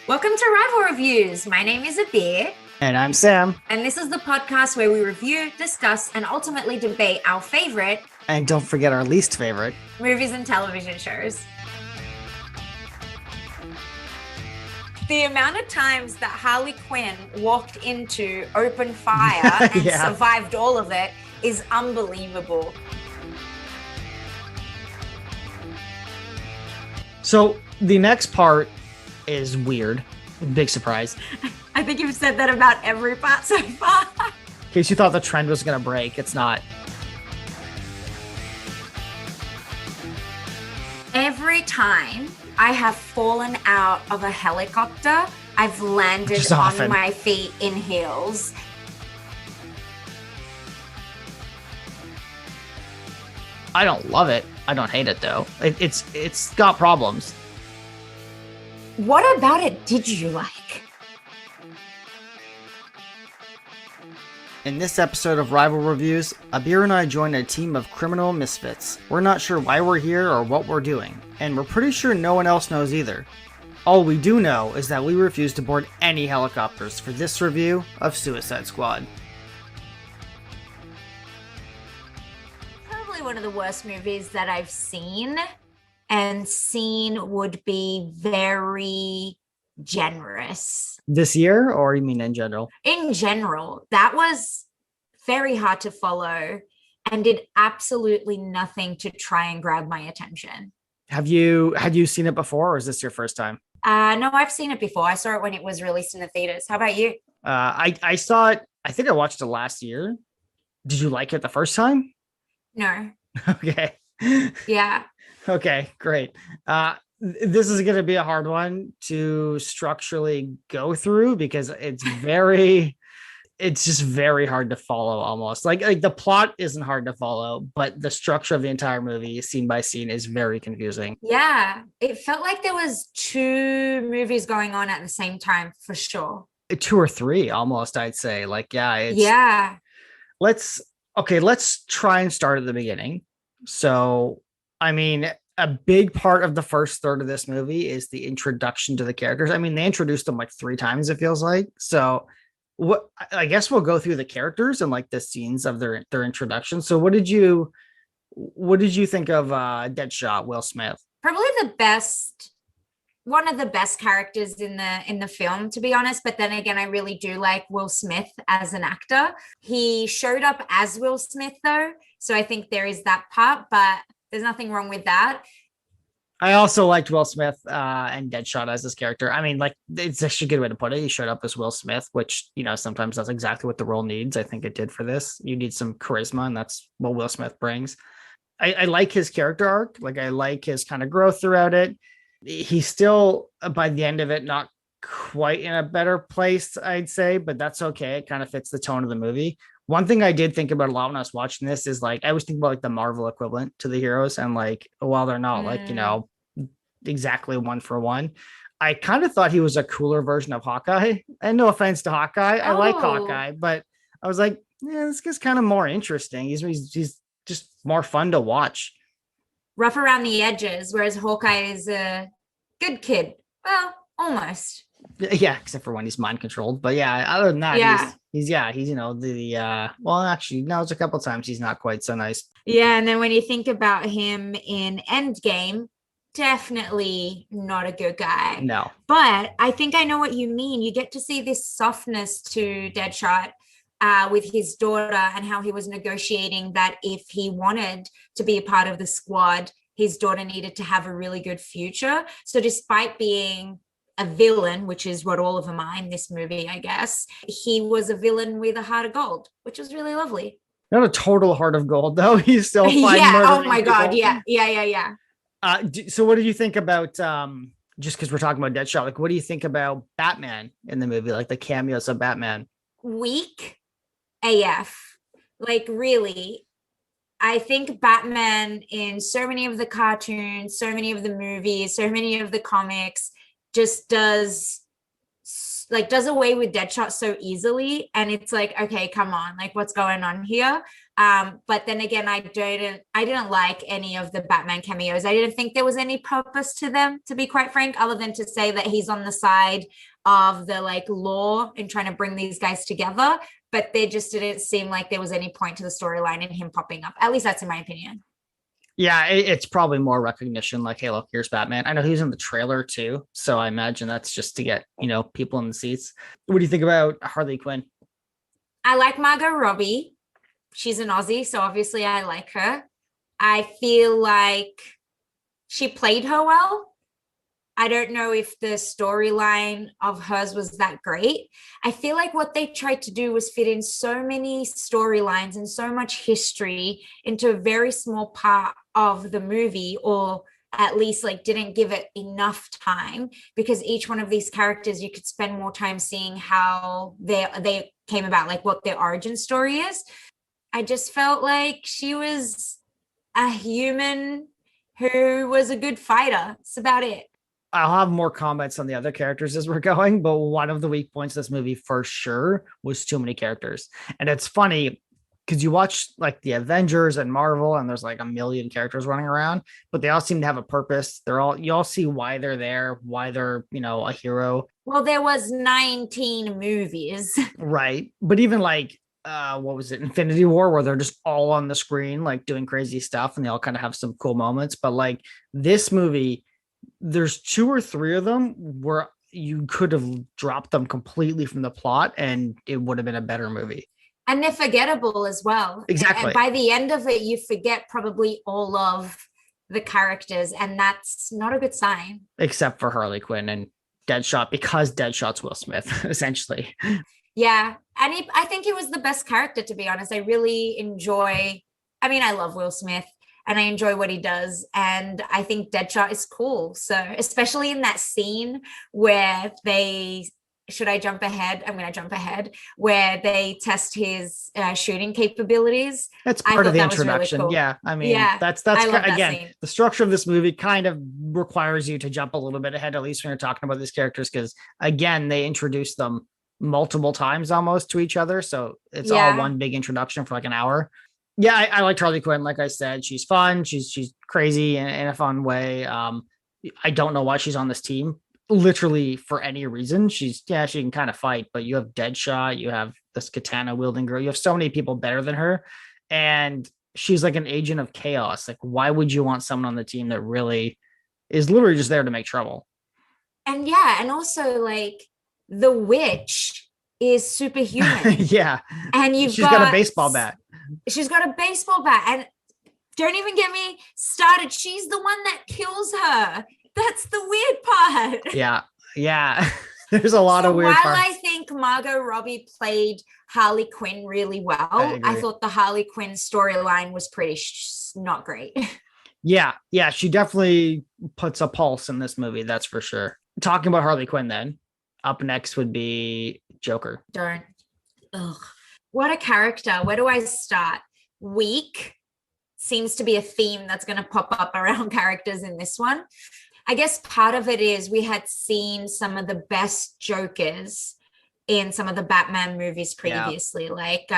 Welcome to Rival Reviews. My name is Abir. And I'm Sam. And this is the podcast where we review, discuss, and ultimately debate our favorite And don't forget our least favorite movies and television shows. The amount of times that Harley Quinn walked into open fire and survived all of it is unbelievable. So the next part is weird. Big surprise. I think you've said that about every part so far. In case you thought the trend was going to break, it's not. Every time I have fallen out of a helicopter, I've landed on my feet in heels. I don't love it. I don't hate it though. It's got problems. What about it did you like? In this episode of Rival Reviews, Abir and I join a team of criminal misfits. We're not sure why we're here or what we're doing, and we're pretty sure no one else knows either. All we do know is that we refuse to board any helicopters for this review of Suicide Squad. Probably one of the worst movies that I've seen, and seen would be very generous. This year, or you mean in general? In general, that was very hard to follow and did absolutely nothing to try and grab my attention. Had you seen it before, or is this your first time? No, I've seen it before. I saw it when it was released in the theaters. How about you? I saw it. I think I watched it last year. Did you like it the first time? No. Okay. Yeah. Okay, great. This is going to be a hard one to structurally go through because it's just very hard to follow almost. Like the plot isn't hard to follow, but the structure of the entire movie, scene by scene, is very confusing. Yeah. It felt like there was two movies going on at the same time for sure. Two or three almost, I'd say. Let's try and start at the beginning. So, I mean, a big part of the first third of this movie is the introduction to the characters. I mean, they introduced them like 3 times, it feels like. So I guess we'll go through the characters and like the scenes of their introduction. So what did you think of Deadshot, Will Smith? Probably one of the best characters in the film, to be honest. But then again, I really do like Will Smith as an actor. He showed up as Will Smith though, so I think there is that part, but there's nothing wrong with that. I also liked Will Smith and Deadshot as his character. I mean, like, it's actually a good way to put it. He showed up as Will Smith, which, sometimes that's exactly what the role needs. I think it did for this. You need some charisma, and that's what Will Smith brings. I like his character arc. Like, I like his kind of growth throughout it. He's still, by the end of it, not quite in a better place, I'd say, but that's okay. It kind of fits the tone of the movie. One thing I did think about a lot when I was watching this is like, I was thinking about like the Marvel equivalent to the heroes. And like, while they're not like, exactly one for one, I kind of thought he was a cooler version of Hawkeye. And no offense to Hawkeye. I like Hawkeye, but I was like, yeah, this guy's kind of more interesting. He's just more fun to watch. Rough around the edges, whereas Hawkeye is a good kid. Well, almost. Yeah, except for when he's mind controlled. But yeah, other than that, he's there's a couple times he's not quite so nice. Yeah, and then when you think about him in Endgame, definitely not a good guy. No. But I think I know what you mean. You get to see this softness to Deadshot with his daughter and how he was negotiating that if he wanted to be a part of the squad, his daughter needed to have a really good future. So despite being a villain, which is what all of them are in this movie, I guess, he was a villain with a heart of gold, which was really lovely. Not a total heart of gold, though. He's still fine. Oh my God. Yeah. So what did you think about, just because we're talking about Deadshot, like, what do you think about Batman in the movie? Like the cameos of Batman? Weak AF. Like, really, I think Batman in so many of the cartoons, so many of the movies, so many of the comics just does like does away with Deadshot so easily, and it's like, okay, come on, like what's going on here? But then again, I didn't like any of the Batman cameos. I didn't think there was any purpose to them, to be quite frank, other than to say that he's on the side of the like law and trying to bring these guys together. But there just didn't seem like there was any point to the storyline in him popping up. At least that's in my opinion. Yeah, it's probably more recognition, like, hey, look, here's Batman. I know he's in the trailer too, so I imagine that's just to get, people in the seats. What do you think about Harley Quinn? I like Margot Robbie. She's an Aussie, so obviously I like her. I feel like she played her well. I don't know if the storyline of hers was that great. I feel like what they tried to do was fit in so many storylines and so much history into a very small part of the movie, or at least like didn't give it enough time, because each one of these characters you could spend more time seeing how they came about, like what their origin story is. I just felt like she was a human who was a good fighter. That's about it. I'll have more comments on the other characters as we're going, but one of the weak points of this movie for sure was too many characters. And it's funny because you watch like the Avengers and Marvel, and there's like a million characters running around, but they all seem to have a purpose. You all see why they're there, why they're, a hero. Well, there was 19 movies. Right. But even like, what was it, Infinity War, where they're just all on the screen, like doing crazy stuff, and they all kind of have some cool moments. But like this movie, there's 2 or 3 of them where you could have dropped them completely from the plot and it would have been a better movie. And they're forgettable as well. Exactly. And by the end of it, you forget probably all of the characters, and that's not a good sign. Except for Harley Quinn and Deadshot, because Deadshot's Will Smith, essentially. Yeah. And I think he was the best character, to be honest. I love Will Smith and I enjoy what he does. And I think Deadshot is cool. So especially in that scene where should I jump ahead? I'm going to jump ahead, where they test his shooting capabilities. That's part of the introduction. Really cool. Yeah. That's again, the structure of this movie kind of requires you to jump a little bit ahead, at least when you're talking about these characters, because again, they introduce them multiple times almost to each other. So it's all one big introduction for like an hour. Yeah, I like Harley Quinn. Like I said, she's fun. She's crazy in a fun way. I don't know why she's on this team, literally for any reason. She can kind of fight, but you have Deadshot, you have this katana wielding girl, you have so many people better than her, and she's like an agent of chaos. Like, why would you want someone on the team that really is literally just there to make trouble? And and also like the witch is superhuman. Yeah, and she's got a baseball bat. She's got a baseball bat, and don't even get me started. She's the one that kills her. That's the weird part. Yeah. There's a lot of weird parts. While I think Margot Robbie played Harley Quinn really well, I thought the Harley Quinn storyline was pretty not great. Yeah, she definitely puts a pulse in this movie, that's for sure. Talking about Harley Quinn then, up next would be Joker. Don't. Ugh. What a character. Where do I start? Weak seems to be a theme that's going to pop up around characters in this one. I guess part of it is we had seen some of the best Jokers in some of the Batman movies previously. Like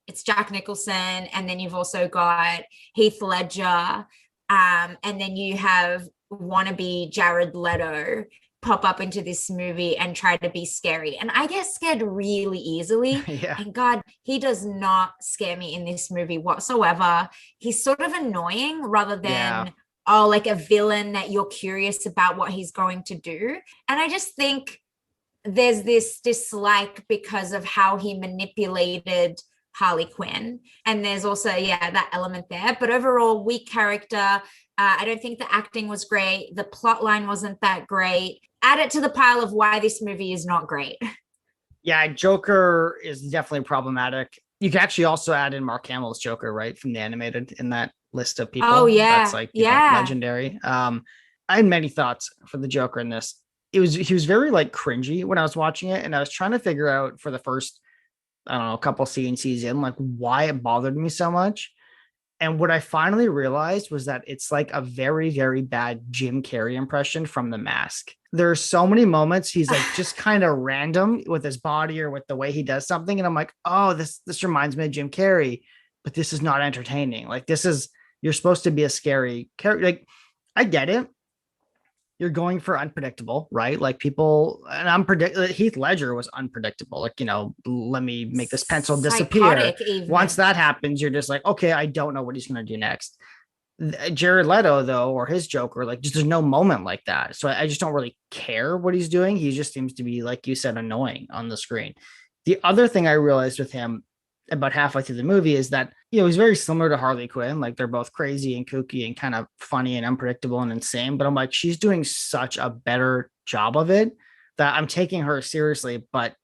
it's Jack Nicholson, and then you've also got Heath Ledger, and then you have wannabe Jared Leto pop up into this movie and try to be scary. And I get scared really easily. And God, he does not scare me in this movie whatsoever. He's sort of annoying rather than like a villain that you're curious about what he's going to do. And I just think there's this dislike because of how he manipulated Harley Quinn. And there's also, that element there. But overall, weak character. I don't think the acting was great. The plot line wasn't that great. Add it to the pile of why this movie is not great. Yeah, Joker is definitely problematic. You can actually also add in Mark Hamill's Joker, right, from the animated in that list of people. Oh, yeah. That's like legendary. I had many thoughts for the Joker in this. He was very like cringy when I was watching it, and I was trying to figure out for the first, I don't know, a couple scenes he's in, like why it bothered me so much. And what I finally realized was that it's like a very, very bad Jim Carrey impression from The Mask. There are so many moments he's like just kind of random with his body or with the way he does something. And I'm like, oh, this reminds me of Jim Carrey, but this is not entertaining. Like you're supposed to be a scary character. Like I get it. You're going for unpredictable, right? Like people, and unpredictable. Heath Ledger was unpredictable. Like, let me make this pencil disappear. Psychotic even. Once that happens, you're just like, okay, I don't know what he's going to do next. Jared Leto, though, or his Joker, like, just there's no moment like that. So I just don't really care what he's doing. He just seems to be, like you said, annoying on the screen. The other thing I realized with him about halfway through the movie is that, he's very similar to Harley Quinn. Like they're both crazy and kooky and kind of funny and unpredictable and insane. But I'm like, she's doing such a better job of it that I'm taking her seriously. But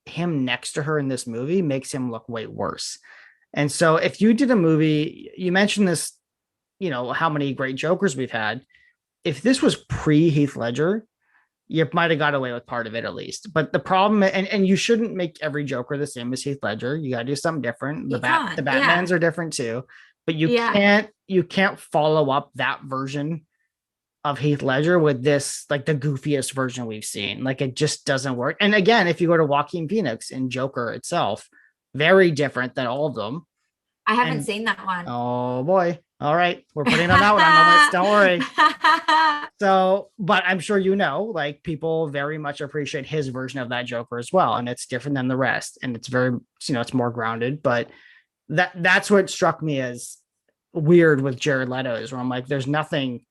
him next to her in this movie makes him look way worse. And so if you did a movie, you mentioned this, how many great Jokers we've had. If this was pre Heath Ledger, you might have got away with part of it at least. But the problem, and you shouldn't make every Joker the same as Heath Ledger. You got to do something different. The Batmans are different too, but you can't follow up that version of Heath Ledger with this, like the goofiest version we've seen. Like it just doesn't work. And again, if you go to Joaquin Phoenix in Joker itself, very different than all of them. I haven't seen that one. Oh boy. All right. We're putting on that one on the list. Don't worry. So, but I'm sure like people very much appreciate his version of that Joker as well. And it's different than the rest. And it's very, it's more grounded. But that's what struck me as weird with Jared Leto is where I'm like, there's nothing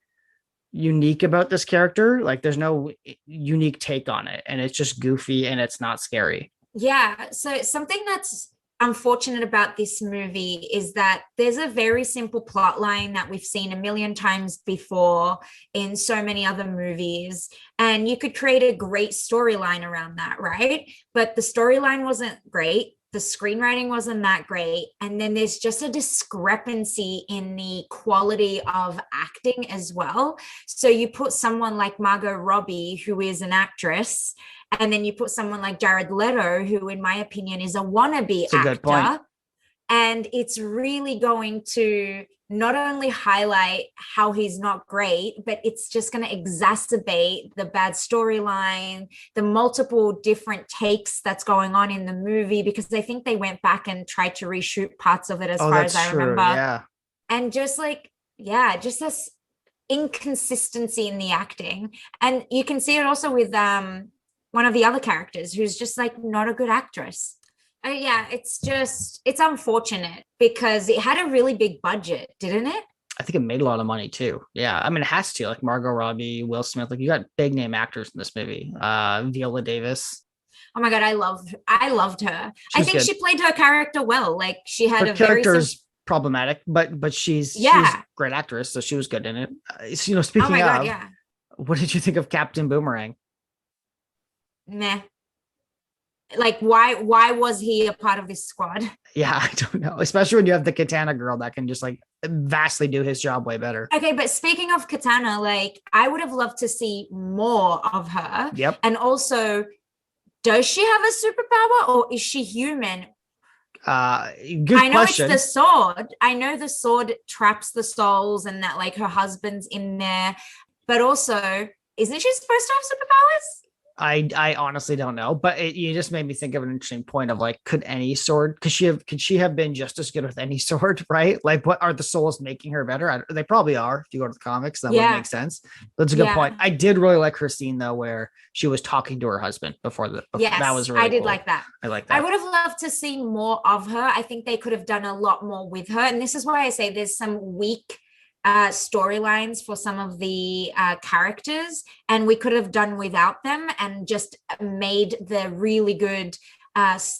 unique about this character. Like there's no unique take on it. And it's just goofy and it's not scary. Yeah. So something that's unfortunate about this movie is that there's a very simple plot line that we've seen a million times before in so many other movies, and you could create a great storyline around that, right? But the storyline wasn't great, the screenwriting wasn't that great, and then there's just a discrepancy in the quality of acting as well. So you put someone like Margot Robbie, who is an actress, and then you put someone like Jared Leto, who in my opinion is a wannabe actor. And it's really going to not only highlight how he's not great, but it's just going to exacerbate the bad storyline, the multiple different takes that's going on in the movie, because I think they went back and tried to reshoot parts of it as far as I remember. Yeah. And just just this inconsistency in the acting. And you can see it also with one of the other characters who's just like not a good actress. It's unfortunate because it had a really big budget, didn't it? I think it made a lot of money too. Yeah. I mean, it has to, like Margot Robbie, Will Smith, like you got big name actors in this movie. Viola Davis. Oh my God. I loved her. I think she played her character well. Like she had her character's problematic, but she's a great actress. So she was good in it. Speaking of, what did you think of Captain Boomerang? Meh. Like why was he a part of this squad? Yeah, I don't know, especially when you have the Katana girl that can just like vastly do his job way better. Okay, but speaking of Katana, like I would have loved to see more of her. Yep. And also, does she have a superpower or is she human? Good I know question. It's the sword. I know the sword traps the souls and that like her husband's in there, but also isn't she supposed to have superpowers? I honestly don't know, but you just made me think of an interesting point of like, could she have been just as good with any sword, right? Like, what are the souls making her better? They probably are. If you go to the comics, that would make sense. That's a good point. I did really like her scene though, where she was talking to her husband before that was really I did cool. like that. I like that. I would have loved to see more of her. I think they could have done a lot more with her, and this is why I say there's some weak storylines for some of the characters, and we could have done without them and just made the really good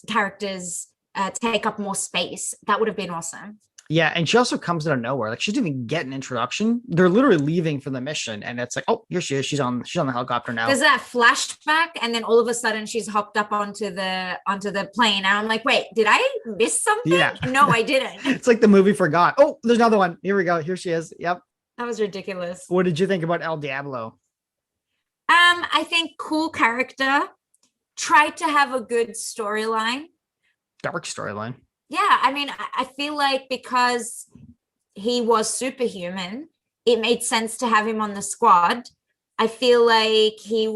characters take up more space. That would have been awesome. Yeah, and she also comes out of nowhere. Like she didn't even get an introduction. They're literally leaving for the mission, and it's like, oh, here she is. She's on the helicopter now. There's that flashback, and then all of a sudden she's hopped up onto the plane, and I'm like, wait, did I miss something? Yeah. No, I didn't. It's like the movie forgot. Oh, there's another one. Here we go. Here she is. Yep. That was ridiculous. What did you think about El Diablo? I think cool character. Tried to have a good storyline. Dark storyline. Yeah, I mean, I feel like because he was superhuman, it made sense to have him on the squad. I feel like he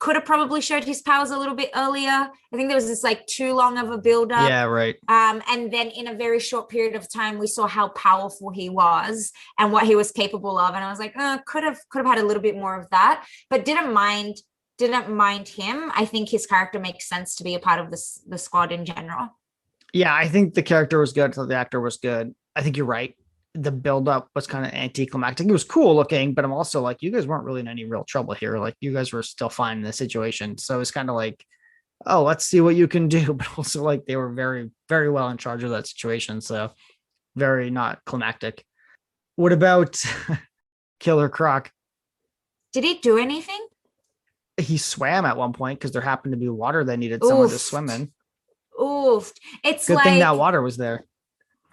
could have probably showed his powers a little bit earlier. I think there was this like too long of a build up. Yeah, right. And then in a very short period of time, we saw how powerful he was and what he was capable of. And I was like, could have had a little bit more of that, but didn't mind him. I think his character makes sense to be a part of the squad in general. Yeah, I think the character was good. So the actor was good. I think you're right. The buildup was kind of anticlimactic. It was cool looking, but I'm also like, you guys weren't really in any real trouble here. Like, you guys were still fine in the situation. So it's kind of like, oh, let's see what you can do. But also, like, they were very, very well in charge of that situation. So very not climactic. What about Killer Croc? Did he do anything? He swam at one point because there happened to be water that needed someone to swim in. Oof. It's good like, thing that water was there.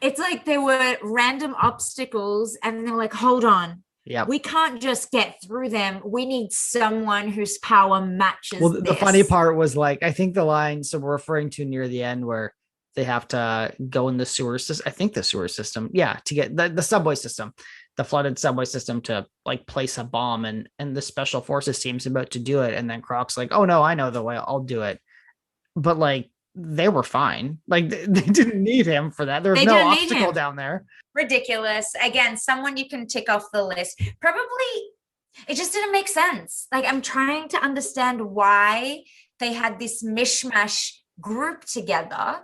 It's like there were random obstacles and they're like, hold on. Yeah. We can't just get through them. We need someone whose power matches. Well, the funny part was, like, I think the line, so we're referring to near the end where they have to go in the sewer system. I think the sewer system. Yeah. To get the subway system, the flooded subway system, to like place a bomb, and the special forces team's about to do it. And then Croc's like, oh no, I know the way, I'll do it. But like, they were fine. Like, they didn't need him for that. There was no obstacle down there. Ridiculous. Again, someone you can tick off the list. Probably it just didn't make sense. Like, I'm trying to understand why they had this mishmash group together.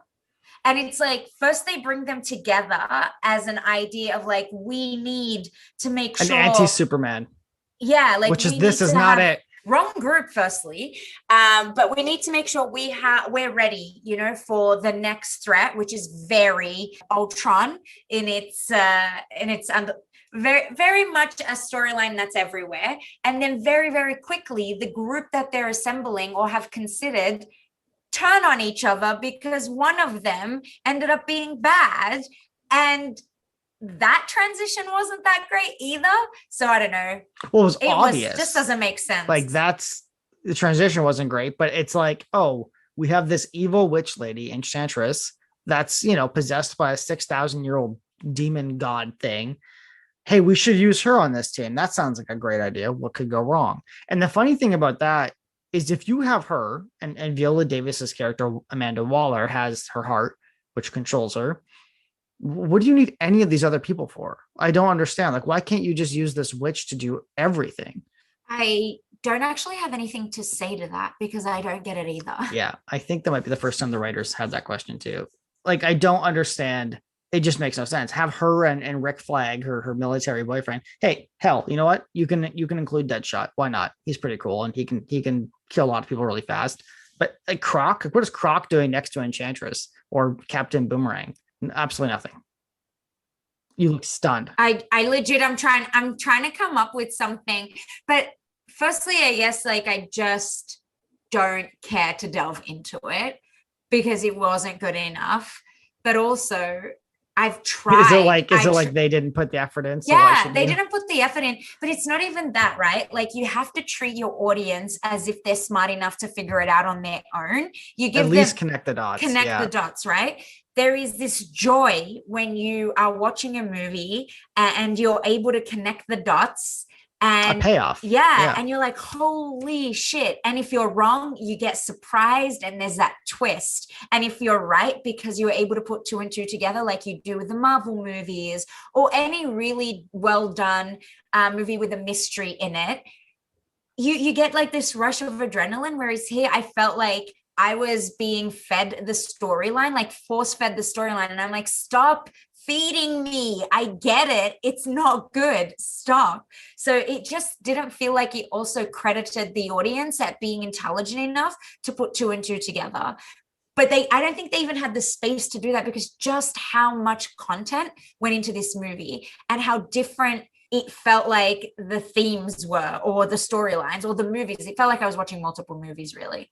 And it's like, first they bring them together as an idea of like, we need to make sure an anti-Superman. Yeah, like, which is, this is not it. Wrong group, firstly, but we need to make sure we're ready, for the next threat, which is very Ultron in its very, very much a storyline that's everywhere. And then very, very quickly, the group that they're assembling or have considered turn on each other because one of them ended up being bad, and that transition wasn't that great either. So I don't know. Well, it was obvious. Just doesn't make sense. Like, the transition wasn't great, but it's like, oh, we have this evil witch lady, Enchantress, that's, possessed by a 6,000-year-old demon god thing. Hey, we should use her on this team. That sounds like a great idea. What could go wrong? And the funny thing about that is, if you have her, and Viola Davis's character, Amanda Waller, has her heart, which controls her, what do you need any of these other people for? I don't understand. Like, why can't you just use this witch to do everything? I don't actually have anything to say to that because I don't get it either. Yeah, I think that might be the first time the writers had that question too. Like, I don't understand. It just makes no sense. Have her and Rick Flag, her military boyfriend. Hey, hell, you know what? You can include Deadshot. Why not? He's pretty cool, and he can kill a lot of people really fast. But like, Croc, what is Croc doing next to Enchantress or Captain Boomerang? Absolutely nothing. You look stunned. I legit, I'm trying to come up with something. But firstly, I guess, like, I just don't care to delve into it because it wasn't good enough. But also, I've tried. Is it like they didn't put the effort in? So yeah, they didn't put the effort in. But it's not even that, right? Like, you have to treat your audience as if they're smart enough to figure it out on their own. You give at least connect the dots. The dots, right? There is this joy when you are watching a movie and you're able to connect the dots. And a payoff. Yeah. And you're like, holy shit. And if you're wrong, you get surprised and there's that twist. And if you're right, because you're able to put two and two together, like you do with the Marvel movies or any really well done movie with a mystery in it, you get like this rush of adrenaline. Whereas here, I felt like I was being fed the storyline, like force fed the storyline. And I'm like, stop feeding me. I get it. It's not good. Stop. So it just didn't feel like it also credited the audience at being intelligent enough to put two and two together. But I don't think they even had the space to do that because just how much content went into this movie and how different it felt like the themes were, or the storylines, or the movies. It felt like I was watching multiple movies, really.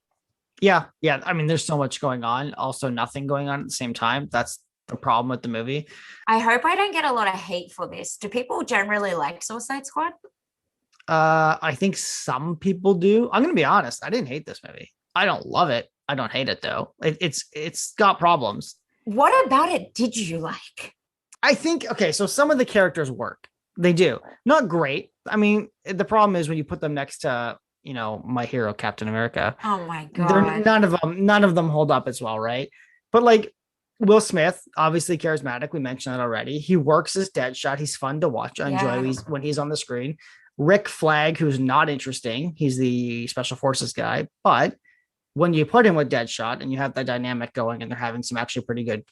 Yeah. I mean, there's so much going on, also nothing going on at the same time. That's the problem with the movie. I hope I don't get a lot of hate for this. Do people generally like Suicide Squad? I think some people do. I'm gonna be honest, I didn't hate this movie. I don't love it. I don't hate it though. It's got problems. What about it did you like? I think, okay, so some of the characters work. They do. Not great. I mean, the problem is when you put them next to, my hero, Captain America, Oh my they're God. none of them hold up as well, right? But like Will Smith, obviously charismatic. We mentioned that already. He works as Deadshot. He's fun to watch, enjoy Yeah. when he's on the screen. Rick Flag, who's not interesting. He's the special forces guy, but when you put him with Deadshot and you have that dynamic going and they're having some actually pretty good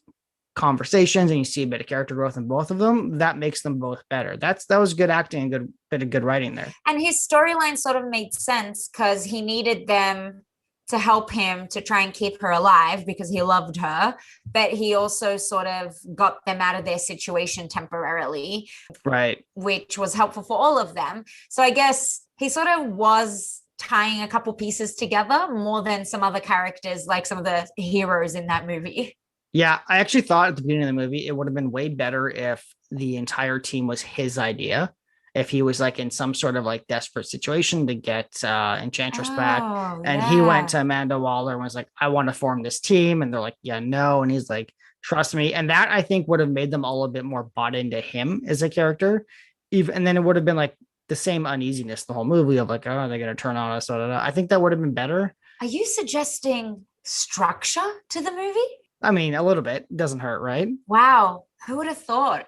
conversations and you see a bit of character growth in both of them, that makes them both better. That was good acting and good bit of good writing there. And his storyline sort of made sense because he needed them to help him to try and keep her alive because he loved her, but he also sort of got them out of their situation temporarily, Right. which was helpful for all of them. So I guess he sort of was tying a couple pieces together more than some other characters, like some of the heroes in that movie. Yeah, I actually thought at the beginning of the movie it would have been way better if the entire team was his idea. If he was like in some sort of like desperate situation to get Enchantress back, Oh, and he went yeah. to Amanda Waller and was like, "I want to form this team," and they're like, "Yeah, no," and he's like, "Trust me," and that I think would have made them all a bit more bought into him as a character, even, and then it would have been like the same uneasiness the whole movie of like, "Oh, they're gonna turn on us." I think that would have been better. Are you suggesting structure to the movie? I mean, a little bit doesn't hurt, right? Wow. Who would have thought?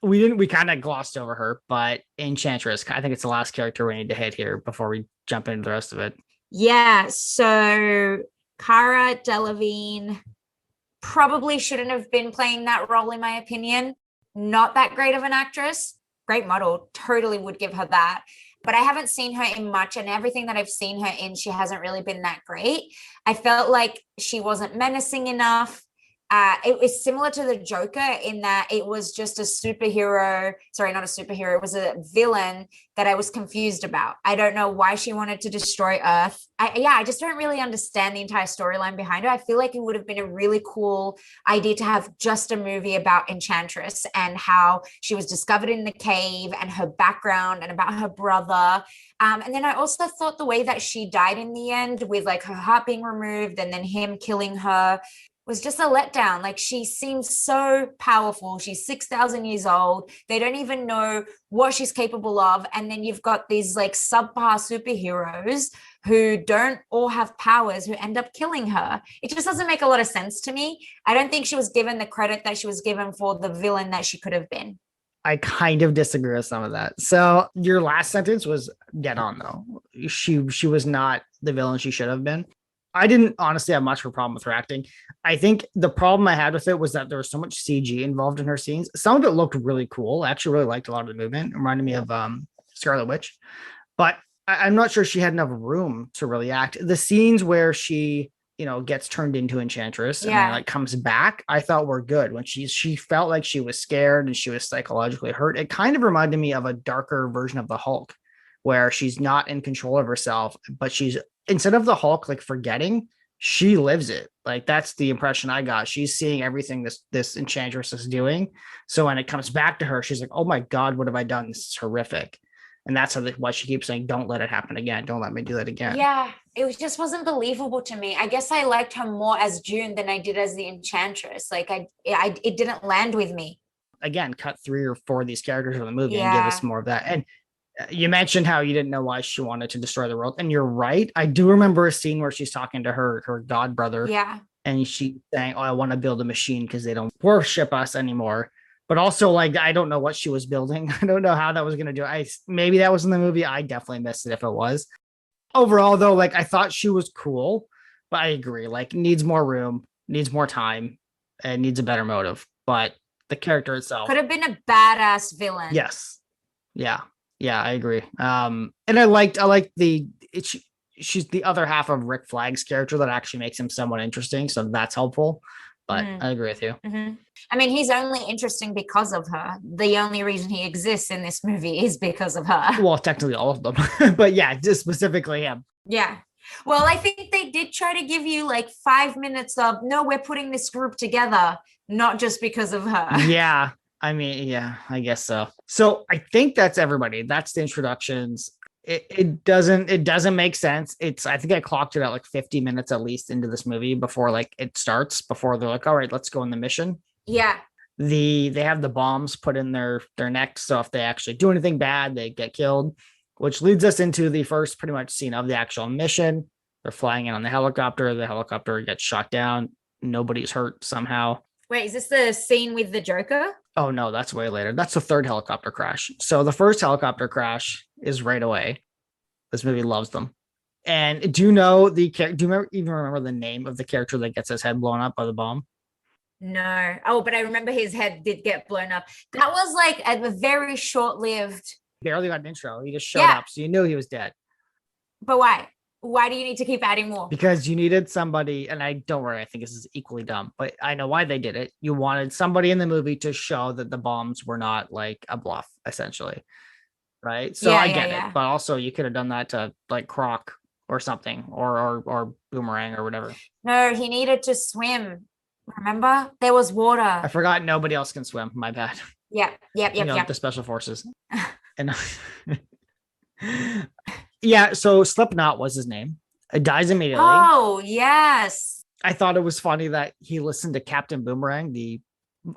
We kind of glossed over her, but Enchantress, I think it's the last character we need to hit here before we jump into the rest of it. Yeah. So Cara Delevingne probably shouldn't have been playing that role, in my opinion. Not that great of an actress. Great model. Totally would give her that. But I haven't seen her in much, and everything that I've seen her in, she hasn't really been that great. I felt like she wasn't menacing enough. It was similar to the Joker in that it was just a superhero. Sorry, not a superhero. It was a villain that I was confused about. I don't know why she wanted to destroy Earth. I just don't really understand the entire storyline behind her. I feel like it would have been a really cool idea to have just a movie about Enchantress and how she was discovered in the cave and her background and about her brother. And then I also thought the way that she died in the end, with like her heart being removed and then him killing her, was just a letdown. Like, she seems so powerful. She's 6,000 years old. They don't even know what she's capable of. And then you've got these like subpar superheroes who don't all have powers who end up killing her. It just doesn't make a lot of sense to me. I don't think she was given the credit that she was given for the villain that she could have been. I kind of disagree with some of that. So your last sentence was dead on though. She was not the villain she should have been. I didn't honestly have much of a problem with her acting. I think the problem I had with it was that there was so much CG involved in her scenes. Some of it looked really cool. I actually really liked a lot of the movement. It reminded me of Scarlet Witch, but I'm not sure she had enough room to really act. The scenes where she, gets turned into Enchantress and then like comes back, I thought were good. When she felt like she was scared and she was psychologically hurt. It kind of reminded me of a darker version of the Hulk, where she's not in control of herself, but she's, instead of the Hulk like forgetting, she lives it. Like, that's the impression I got. She's seeing everything this Enchantress is doing. So when it comes back to her, she's like, "Oh my God, what have I done? This is horrific." And that's why she keeps saying, "Don't let it happen again. Don't let me do that again." Yeah, just wasn't believable to me. I guess I liked her more as June than I did as the Enchantress. Like, it didn't land with me. Again, cut 3 or 4 of these characters in the movie and give us Yeah. more of that. And you mentioned how you didn't know why she wanted to destroy the world, and you're right. I do remember a scene where she's talking to her god brother, Yeah. and she's saying, "Oh, I want to build a machine because they don't worship us anymore." But also, like, I don't know what she was building. I don't know how that was going to do. Maybe that was in the movie. I definitely missed it if it was. Overall, though, like, I thought she was cool, but I agree. Like, needs more room, needs more time, and needs a better motive. But the character itself, Could have been a badass villain. yes, yeah, yeah, I agree. And I liked she's the other half of Rick Flag's character that actually makes him somewhat interesting, so that's helpful. But I agree with you. Mm-hmm. I mean, he's only interesting because of her. The only reason he exists in this movie is because of her. Well, technically all of them, but yeah, just specifically him. Yeah. Well, I think they did try to give you like 5 minutes of, no, we're putting this group together, not just because of her. Yeah. I mean, yeah, I guess so. So I think that's everybody. That's the introductions. It doesn't make sense. I think I clocked it at like 50 minutes at least into this movie before like it starts, before they're like, "All right, let's go on the mission." Yeah. They have the bombs put in their necks, so if they actually do anything bad, they get killed, which leads us into the first pretty much scene of the actual mission. They're flying in on the helicopter gets shot down, nobody's hurt somehow. Wait, is this the scene with the Joker? Oh no, that's way later. That's the third helicopter crash. So the first helicopter crash is right away. This movie loves them. And do you know the character? Do you even remember the name of the character that gets his head blown up by the bomb? No. Oh, but I remember his head did get blown up. That was like a very short-lived. Barely got an intro. He just showed Yeah. up, so you knew he was dead. But why? Why do you need to keep adding more? Because you needed somebody, and I don't worry, I think this is equally dumb, but I know why they did it. You wanted somebody in the movie to show that the bombs were not like a bluff, essentially. Right. So I get it. But also you could have done that to like Croc or something, or Boomerang or whatever. No, he needed to swim. Remember? There was water. I forgot nobody else can swim. My bad. Yep. The special forces. And yeah, so Slipknot was his name. It dies immediately. Oh, yes. I thought it was funny that he listened to Captain Boomerang, the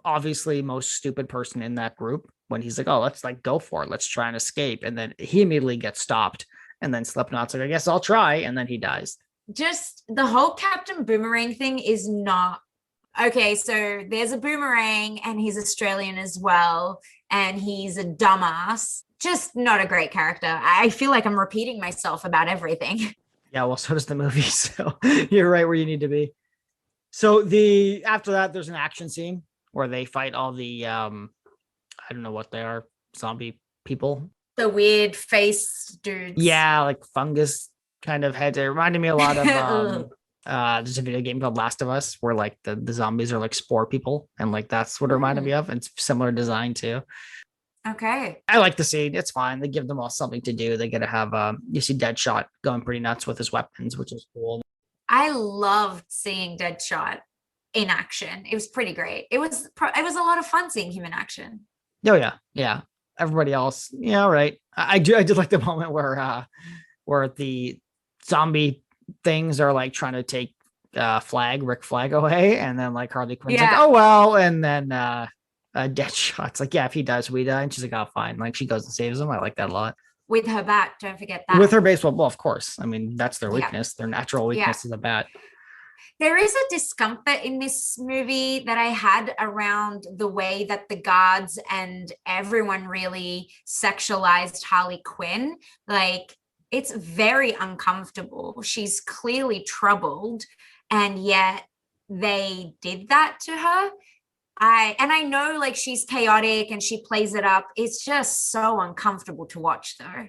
obviously most stupid person in that group, when he's like, oh, let's like go for it. Let's try and escape. And then he immediately gets stopped. And then Slipknot's like, I guess I'll try. And then he dies. Just the whole Captain Boomerang thing is not okay. So there's a Boomerang and he's Australian as well. And he's a dumbass. Just not a great character. I feel like I'm repeating myself about everything. Yeah, well, so does the movie. So you're right where you need to be. So after that, there's an action scene where they fight all the I don't know what they are, zombie people. The weird face dudes. Yeah, like fungus kind of heads. It reminded me a lot of there's a video game called Last of Us where like the zombies are like spore people, and like that's what it reminded me of. And it's similar design too. Okay. I like the scene. It's fine. They give them all something to do. They get to have you see Deadshot going pretty nuts with his weapons, which is cool. I loved seeing Deadshot in action. It was pretty great. It was a lot of fun seeing him in action. Oh yeah. Everybody else, yeah, right. I did like the moment where the zombie things are like trying to take Rick Flag away, and then like Harley Quinn's like, oh well, and then Deadshot's like, yeah, if he dies, we die, and she's like, oh fine, like she goes and saves him. I like that a lot. With her bat, don't forget that. With her baseball, well, of course. I mean, that's their weakness. Their natural weakness is a bat. There is a discomfort in this movie that I had around the way that the guards and everyone really sexualized Harley Quinn. Like, it's very uncomfortable. She's clearly troubled, and yet they did that to her. I know like she's chaotic and she plays it up. It's just so uncomfortable to watch though.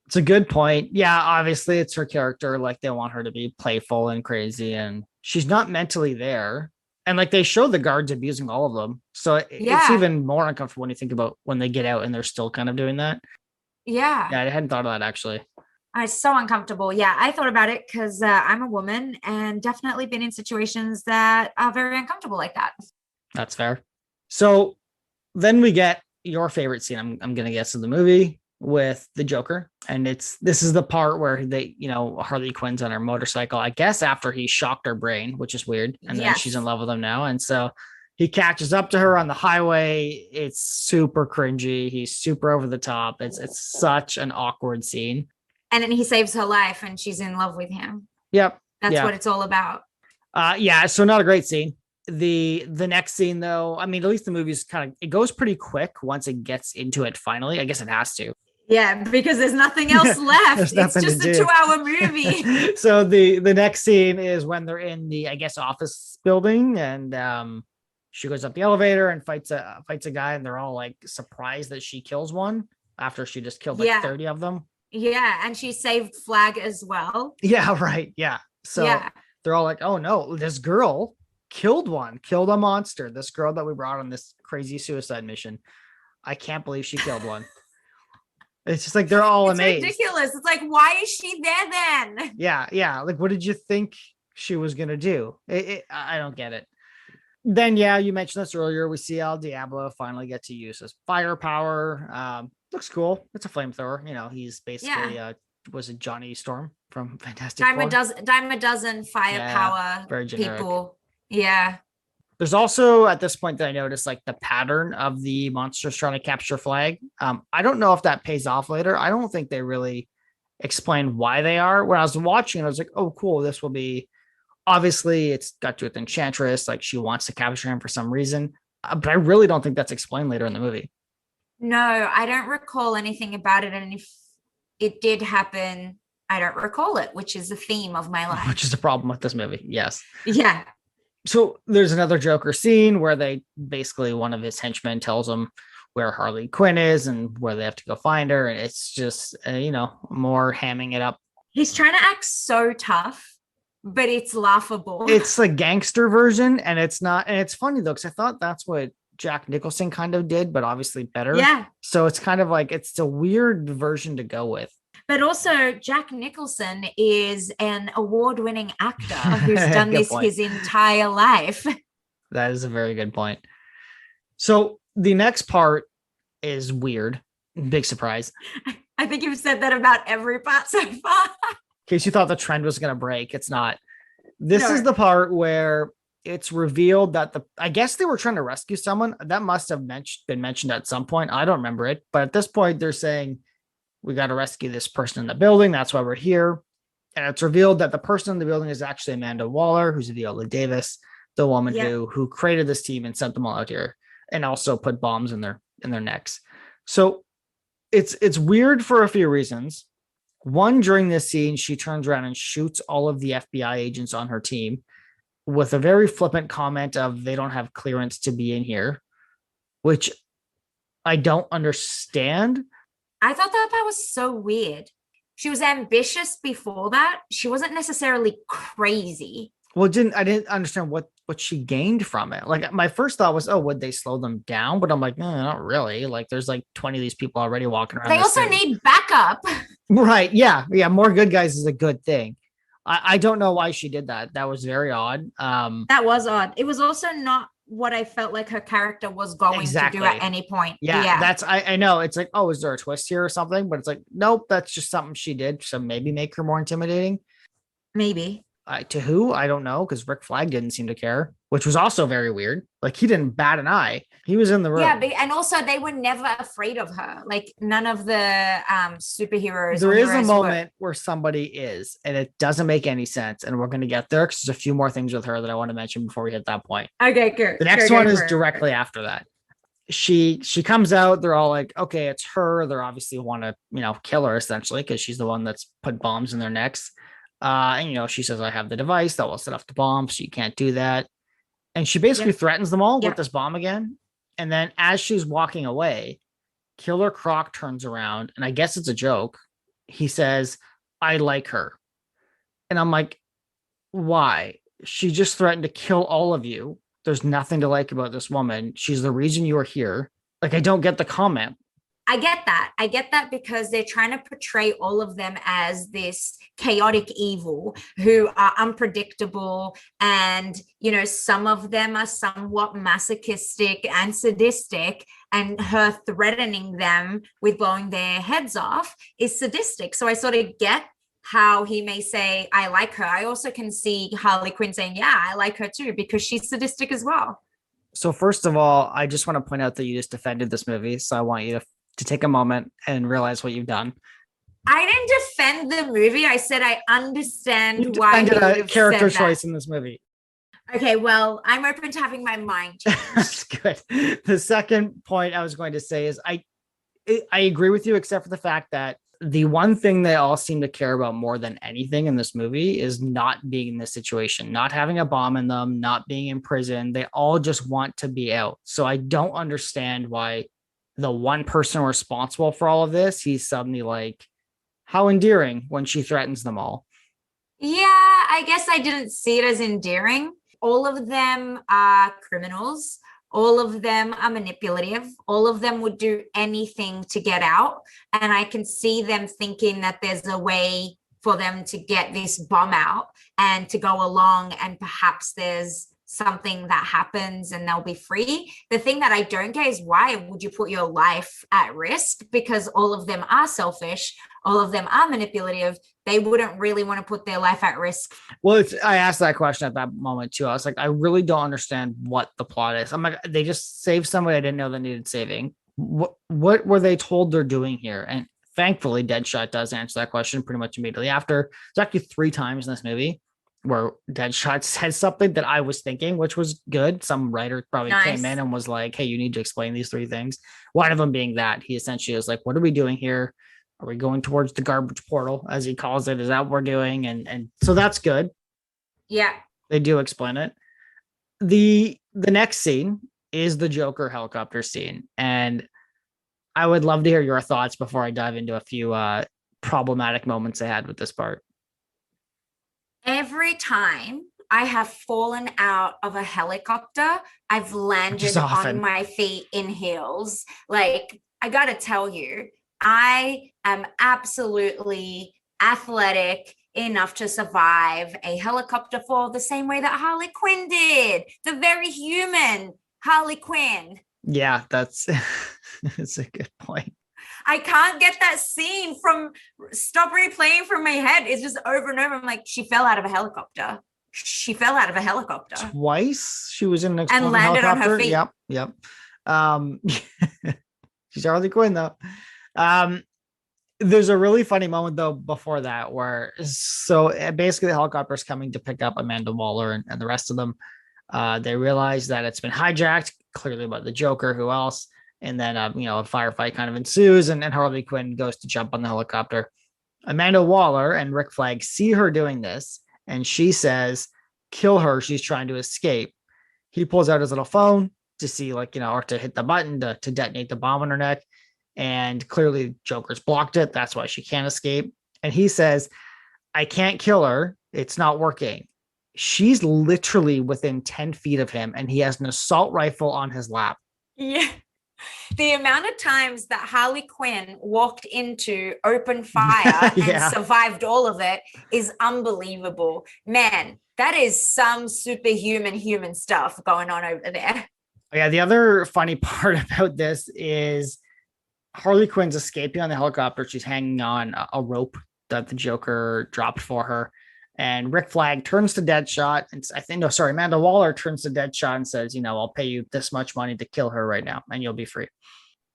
It's a good point. Yeah, obviously it's her character. Like they want her to be playful and crazy, and she's not mentally there. And like they show the guards abusing all of them. So it's even more uncomfortable when you think about when they get out and they're still kind of doing that. Yeah, I hadn't thought of that actually. It's so uncomfortable. Yeah, I thought about it because I'm a woman and definitely been in situations that are very uncomfortable like that. That's fair. So then we get your favorite scene, I'm going to guess, in the movie with the Joker. And this is the part where Harley Quinn's on her motorcycle, I guess after he shocked her brain, which is weird. And then she's in love with him now. And so he catches up to her on the highway. It's super cringy. He's super over the top. It's such an awkward scene. And then he saves her life and she's in love with him. Yep. That's what it's all about. So not a great scene. The next scene though, I mean, at least the movie's it goes pretty quick once it gets into it finally. I guess it has to. Yeah, because there's nothing else left. It's just a 2-hour movie. So the next scene is when they're in the, I guess, office building, and she goes up the elevator and fights a guy, and they're all like surprised that she kills one after she just killed 30 of them. Yeah, and she saved Flag as well. Yeah, right. Yeah. So they're all like, oh no, this girl killed a monster. This girl that we brought on this crazy suicide mission. I can't believe she killed one. It's just like they're all amazed. It's ridiculous. It's like, why is she there then? Yeah. Like, what did you think she was gonna do? I don't get it. Then, you mentioned this earlier. We see El Diablo finally get to use his firepower. Looks cool. It's a flamethrower. He's basically was it Johnny Storm from Fantastic Four? Dime a dozen firepower very generic. people. Yeah. There's also at this point that I noticed like the pattern of the monsters trying to capture Flag. I don't know if that pays off later. I don't think they really explain why they are. When I was watching it, I was like, oh, cool. This will be obviously it's got to do with Enchantress. Like she wants to capture him for some reason. But I really don't think that's explained later in the movie. No, I don't recall anything about it. And if it did happen, I don't recall it, which is the theme of my life. Which is a problem with this movie. Yes. Yeah. So there's another Joker scene where they basically one of his henchmen tells him where Harley Quinn is and where they have to go find her. And it's just, more hamming it up. He's trying to act so tough, but it's laughable. It's the gangster version, and it's not. And it's funny, though, because I thought that's what Jack Nicholson kind of did, but obviously better. Yeah. So it's kind of like it's a weird version to go with. But also, Jack Nicholson is an award-winning actor who's done this his entire life. That is a very good point. So the next part is weird. Big surprise. I think you've said that about every part so far. In case you thought the trend was going to break, it's not. This is the part where it's revealed that I guess they were trying to rescue someone. That must have been mentioned at some point. I don't remember it. But at this point, they're saying, we got to rescue this person in the building. That's why we're here. And it's revealed that the person in the building is actually Amanda Waller, who's Viola Davis, the woman who created this team and sent them all out here and also put bombs in their necks. So it's weird for a few reasons. One, during this scene, she turns around and shoots all of the FBI agents on her team with a very flippant comment of they don't have clearance to be in here, which I don't understand. I thought that was so weird. She was ambitious before that. She wasn't necessarily crazy. Well, I didn't understand what she gained from it. Like my first thought was, oh, would they slow them down? But I'm like, no, not really. Like there's like 20 of these people already walking around. They also need backup. Right. Yeah. Yeah. More good guys is a good thing. I don't know why she did that. That was very odd. That was odd. It was also not what I felt like her character was going to do at any point. Yeah. That's, I know it's like, oh, is there a twist here or something? But it's like, nope, that's just something she did. So maybe make her more intimidating. Maybe. To who? I don't know, because Rick Flag didn't seem to care, which was also very weird. Like he didn't bat an eye. He was in the room. Yeah, and also they were never afraid of her. Like none of the superheroes. There is a moment where somebody is, and it doesn't make any sense. And we're going to get there because there's a few more things with her that I want to mention before we hit that point. Okay, good. The next one is directly after that. She comes out. They're all like, okay, it's her. They're obviously want to, kill her essentially because she's the one that's put bombs in their necks. And she says, I have the device that will set off the bomb, so you can't do that. And she basically threatens them all with this bomb again. And then as she's walking away, Killer Croc turns around, and I guess it's a joke. He says, I like her. And I'm like, why? She just threatened to kill all of you. There's nothing to like about this woman. She's the reason you are here. Like, I don't get the comment. I get that because they're trying to portray all of them as this chaotic evil who are unpredictable. And, some of them are somewhat masochistic and sadistic, and her threatening them with blowing their heads off is sadistic. So I sort of get how he may say, I like her. I also can see Harley Quinn saying, yeah, I like her too, because she's sadistic as well. So first of all, I just want to point out that you just defended this movie. So I want you to take a moment and realize what you've done. I didn't defend the movie. I said I understand you why defended a character choice in this movie. Okay, well, I'm open to having my mind changed. That's good. The second point I was going to say is I agree with you, except for the fact that the one thing they all seem to care about more than anything in this movie is not being in this situation, not having a bomb in them, not being in prison. They all just want to be out. So I don't understand why the one person responsible for all of this, he's suddenly like, how endearing when she threatens them all. Yeah, I guess I didn't see it as endearing. All of them are criminals. All of them are manipulative. All of them would do anything to get out. And I can see them thinking that there's a way for them to get this bomb out and to go along. And perhaps there's something that happens and they'll be free. The thing that I don't get is, why would you put your life at risk? Because all of them are selfish, all of them are manipulative. They wouldn't really want to put their life at risk. Well, I asked that question at that moment too. I was like, I really don't understand what the plot is. I'm like, they just saved somebody I didn't know that needed saving. What were they told they're doing here? And thankfully, Deadshot does answer that question pretty much immediately after. There's actually 3 times in this movie where Deadshot says something that I was thinking, which was good. Some writer probably came in and was like, hey, you need to explain these 3 things. One of them being that he essentially was like, what are we doing here? Are we going towards the garbage portal, as he calls it? Is that what we're doing? And so that's good. Yeah. They do explain it. The next scene is the Joker helicopter scene. And I would love to hear your thoughts before I dive into a few problematic moments I had with this part. Every time I have fallen out of a helicopter, I've landed on my feet in heels. Like, I gotta tell you, I am absolutely athletic enough to survive a helicopter fall the same way that Harley Quinn did. The very human Harley Quinn. Yeah, that's a good point. I can't get that scene stop replaying from my head. It's just over and over. I'm like, she fell out of a helicopter. She fell out of a helicopter. Twice she was in an and landed helicopter. On her feet. Yep. She's Harley Quinn though. There's a really funny moment though before that where basically the helicopter is coming to pick up Amanda Waller and the rest of them. They realize that it's been hijacked, clearly by the Joker. Who else? And then a firefight kind of ensues, and Harley Quinn goes to jump on the helicopter. Amanda Waller and Rick Flag see her doing this, and she says, "Kill her. She's trying to escape." He pulls out his little phone to see, or to hit the button to detonate the bomb on her neck. And clearly Joker's blocked it. That's why she can't escape. And he says, "I can't kill her. It's not working." She's literally within 10 feet of him, and he has an assault rifle on his lap. Yeah. The amount of times that Harley Quinn walked into open fire and survived all of it is unbelievable. Man, that is some superhuman human stuff going on over there. Yeah, the other funny part about this is Harley Quinn's escaping on the helicopter. She's hanging on a rope that the Joker dropped for her. And Rick Flag turns to Deadshot, and Amanda Waller turns to Deadshot and says, "I'll pay you this much money to kill her right now, and you'll be free."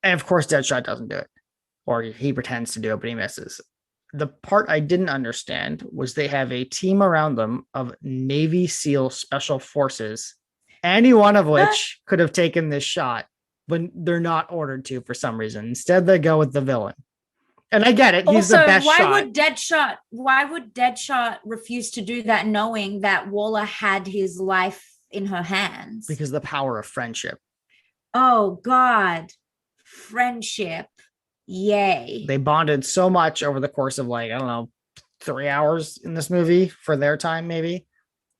And of course, Deadshot doesn't do it, or he pretends to do it, but he misses. The part I didn't understand was they have a team around them of Navy SEAL Special Forces, any one of which could have taken this shot, but they're not ordered to for some reason. Instead, they go with the villain. And I get it. He's the best shot. Why would Deadshot refuse to do that, knowing that Waller had his life in her hands? Because the power of friendship. Oh, God. Friendship. Yay. They bonded so much over the course of 3 hours in this movie for their time, maybe.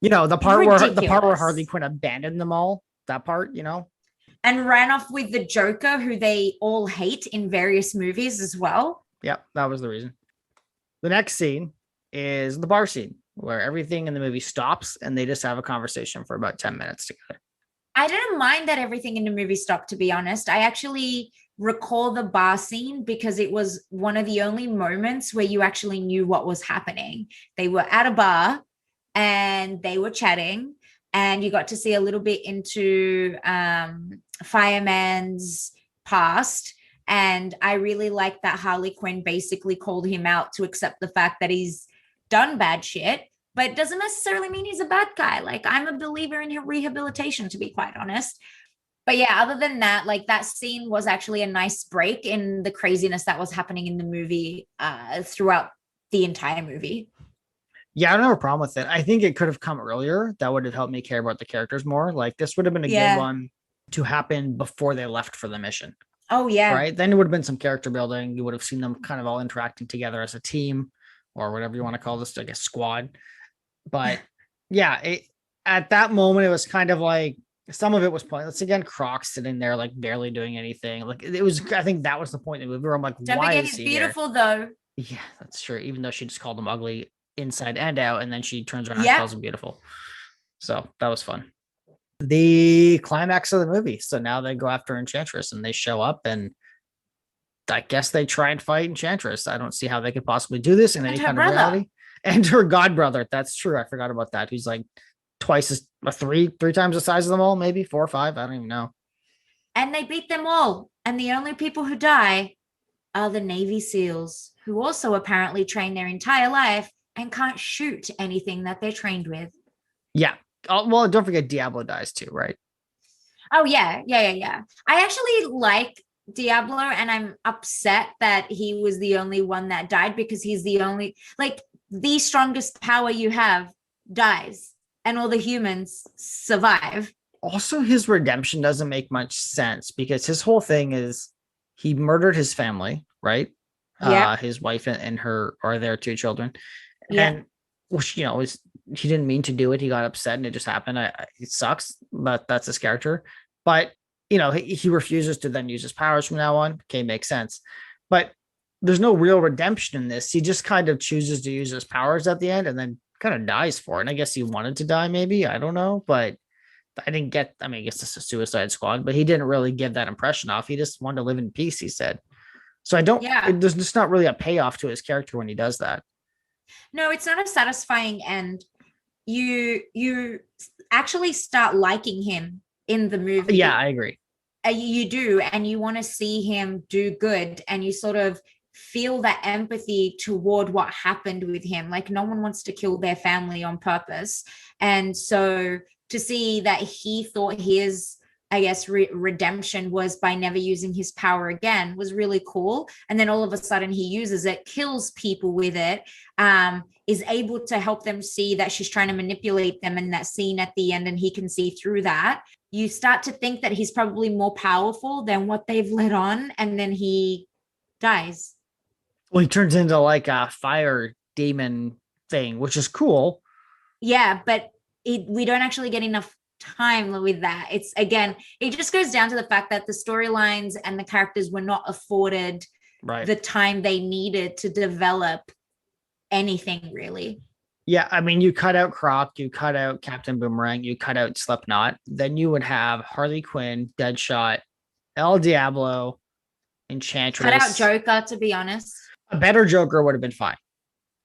The part where Harley Quinn abandoned them all. That part, and ran off with the Joker, who they all hate in various movies as well. Yep, that was the reason. The next scene is the bar scene, where everything in the movie stops and they just have a conversation for about 10 minutes together. I didn't mind that everything in the movie stopped, to be honest. I actually recall the bar scene because it was one of the only moments where you actually knew what was happening. They were at a bar and they were chatting, and you got to see a little bit into Fireman's past. And I really like that Harley Quinn basically called him out to accept the fact that he's done bad shit, but it doesn't necessarily mean he's a bad guy. I'm a believer in rehabilitation, to be quite honest. But yeah, other than that, that scene was actually a nice break in the craziness that was happening in the movie throughout the entire movie. Yeah, I don't have a problem with it. I think it could have come earlier. That would have helped me care about the characters more. This would have been a good one to happen before they left for the mission. Oh, yeah. Right. Then it would have been some character building. You would have seen them kind of all interacting together as a team, or whatever you want to call this, I guess, squad. But yeah, at that moment, it was kind of some of it was pointless. Again, Croc sitting there, barely doing anything. It was, I think that was the point of the movie where I'm like, don't why forget is he's he beautiful, here? though. Yeah, that's true. Even though she just called him ugly inside and out, and then she turns around and calls him beautiful. So that was fun. the climax of the movie. So now they go after Enchantress and they show up, and I guess they try and fight Enchantress. I don't see how they could possibly do this in And any her kind of brother. reality. And her god brother. That's true. I forgot about that. Who's like twice as three times the size of them all, maybe 4 or 5. I don't even know. And they beat them all. And the only people who die are the Navy SEALs, who also apparently train their entire life and can't shoot anything that they're trained with. Yeah. Oh, well, don't forget Diablo dies too, right? Oh, yeah. I actually like Diablo, and I'm upset that he was the only one that died, because he's the only, like, the strongest power you have dies, and all the humans survive. Also, his redemption doesn't make much sense because his whole thing is he murdered his family, right? Yeah, His wife and her are their 2 children, yeah, and which is he didn't mean to do it. He got upset and it just happened. It sucks, but that's his character. But he refuses to then use his powers from now on. Okay, makes sense. But there's no real redemption in this. He just kind of chooses to use his powers at the end and then kind of dies for it. And I guess he wanted to die, maybe. I don't know, but I didn't get. I mean, I guess it's a Suicide Squad, but he didn't really give that impression off. He just wanted to live in peace. He said. So I don't. yeah. There's just not really a payoff to his character when he does that. No, it's not a satisfying end. You actually start liking him in the Yeah, movie. I agree. You do, and you want to see him do good, and you sort of feel that empathy toward what happened with him. Like, no one wants to kill their family on purpose, and so to see that he thought his, I guess, redemption was by never using his power again was really cool. And then all of a sudden he uses it, kills people with it, is able to help them see that she's trying to manipulate them in that scene at the end, and he can see through that. You start to think that he's probably more powerful than what they've let on, and then he dies. Well, he turns into like a fire demon thing, which is cool. Yeah, but we don't actually get enough time with that. It's, again, it just goes down to the fact that the storylines and the characters were not afforded Right. the time they needed to develop anything, really. Yeah, I mean, you cut out Croc, you cut out Captain Boomerang, you cut out Slipknot, then you would have Harley Quinn, Deadshot, El Diablo, Cut out Enchantress. Joker, to be honest. A better Joker would have been fine,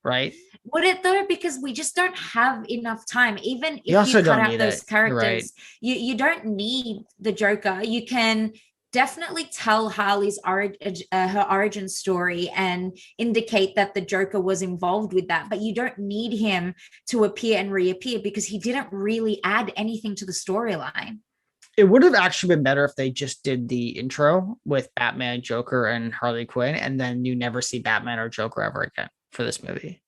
right? Would it though? Because we just don't have enough time. Even You if you also cut don't out need it. those You're right. characters, you don't need the Joker. You can definitely tell Harley's her origin story and indicate that the Joker was involved with that, but you don't need him to appear and reappear, because he didn't really add anything to the storyline. It would have actually been better if they just did the intro with Batman, Joker, and Harley Quinn, and then you never see Batman or Joker ever again for this movie.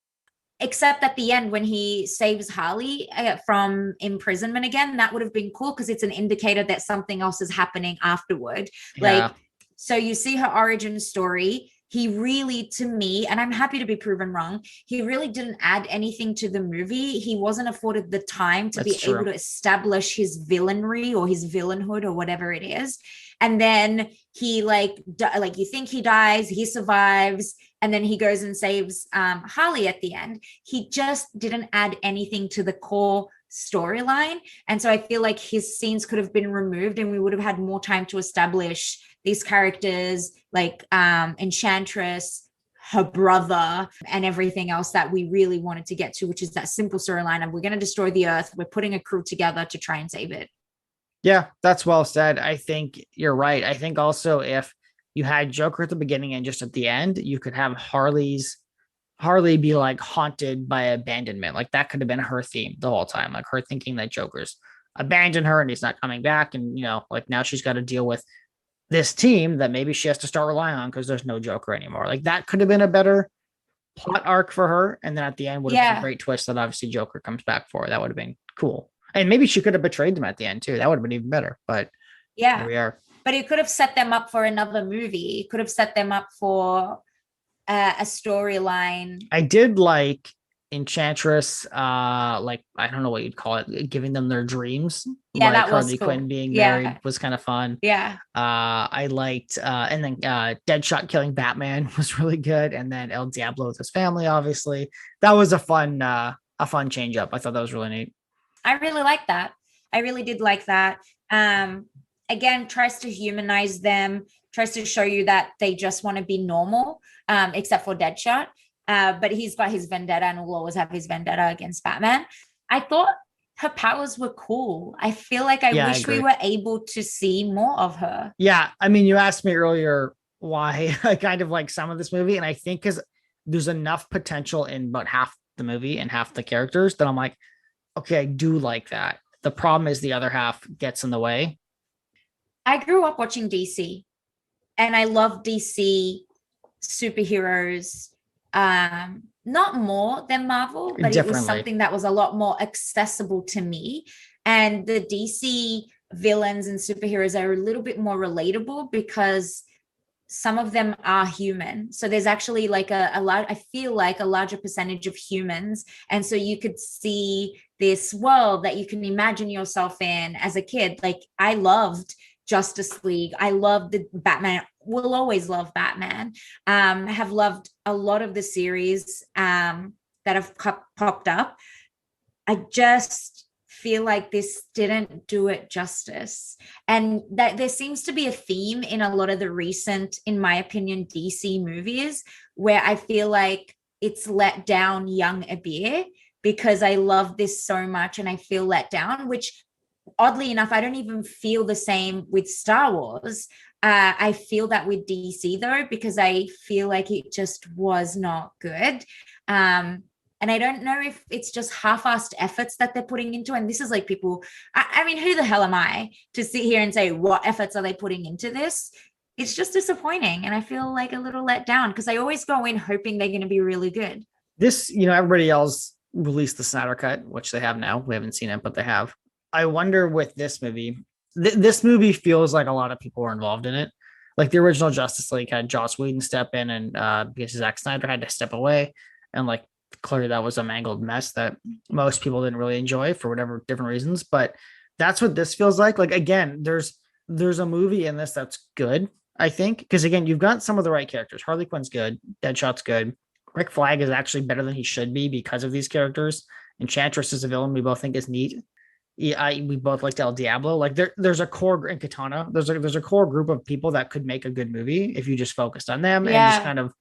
Except at the end, when he saves Harley from imprisonment again, that would have been cool, because it's an indicator that something else is happening afterward. Yeah. Like, so you see her origin story. He really, to me, and I'm happy to be proven wrong, he really didn't add anything to the movie. He wasn't afforded the time to That's be true. able to establish his villainry or his villainhood or whatever it is. And then he like you think he dies, he survives, and then he goes and saves Harley at the end. He just didn't add anything to the core storyline. And so I feel like his scenes could have been removed, and we would have had more time to establish these characters, like Enchantress, her brother, and everything else that we really wanted to get to, which is that simple storyline of, we're going to destroy the earth, we're putting a crew together to try and save it. Yeah, that's well said. I think you're right. I think also if you had Joker at the beginning and just at the end, you could have Harley be like haunted by abandonment. Like that could have been her theme the whole time. Like her thinking that Joker's abandoned her and he's not coming back. And like now she's got to deal with this team that maybe she has to start relying on because there's no Joker anymore. Like that could have been a better plot arc for her. And then at the end would have been a great twist that obviously Joker comes back for. That would have been cool. And maybe she could have betrayed them at the end too. That would have been even better. But here we are. But it could have set them up for another movie. It could have set them up for a storyline. I did like Enchantress, like I don't know what you'd call it, giving them their dreams. Yeah, like that was Harley cool. Quinn being married was kind of fun. Yeah. I liked and then Deadshot killing Batman was really good. And then El Diablo with his family, obviously. That was a fun change up. I thought that was really neat. I really like that. I really did like that. Again, tries to humanize them, tries to show you that they just want to be normal, except for Deadshot. But he's got his vendetta and will always have his vendetta against Batman. I thought her powers were cool. I feel like I wish we were able to see more of her. Yeah. I mean, you asked me earlier why I kind of like some of this movie. And I think because there's enough potential in about half the movie and half the characters that I'm like, okay, I do like that. The problem is the other half gets in the way. I grew up watching DC and I love DC superheroes. Not more than Marvel, but it was something that was a lot more accessible to me. And the DC villains and superheroes are a little bit more relatable because some of them are human. So there's actually like a large, I feel like a larger percentage of humans. And so you could see this world that you can imagine yourself in as a kid. Like I loved Justice League. I loved the Batman. Will always love Batman. Have loved a lot of the series that have popped up. I just feel like this didn't do it justice. And that there seems to be a theme in a lot of the recent, in my opinion, DC movies, where I feel like it's let down young Abir because I love this so much and I feel let down, which oddly enough, I don't even feel the same with Star Wars. I feel that with DC though, because I feel like it just was not good. And I don't know if it's just half-assed efforts that they're putting into. And this is like people, I mean, who the hell am I to sit here and say, what efforts are they putting into this? It's just disappointing. And I feel like a little let down because I always go in hoping they're going to be really good. This, everybody else released the Snyder Cut, which they have now. We haven't seen it, but they have. I wonder with this movie, this movie feels like a lot of people were involved in it. Like the original Justice League had Joss Whedon step in and because Zack Snyder had to step away. And like clearly that was a mangled mess that most people didn't really enjoy for whatever different reasons. But that's what this feels like. Like, again, there's a movie in this that's good, I think. Because again, you've got some of the right characters. Harley Quinn's good. Deadshot's good. Rick Flag is actually better than he should be because of these characters. Enchantress is a villain we both think is neat. We both liked El Diablo. Like there's a core in Katana. There's a core group of people that could make a good movie if you just focused on them and just kind of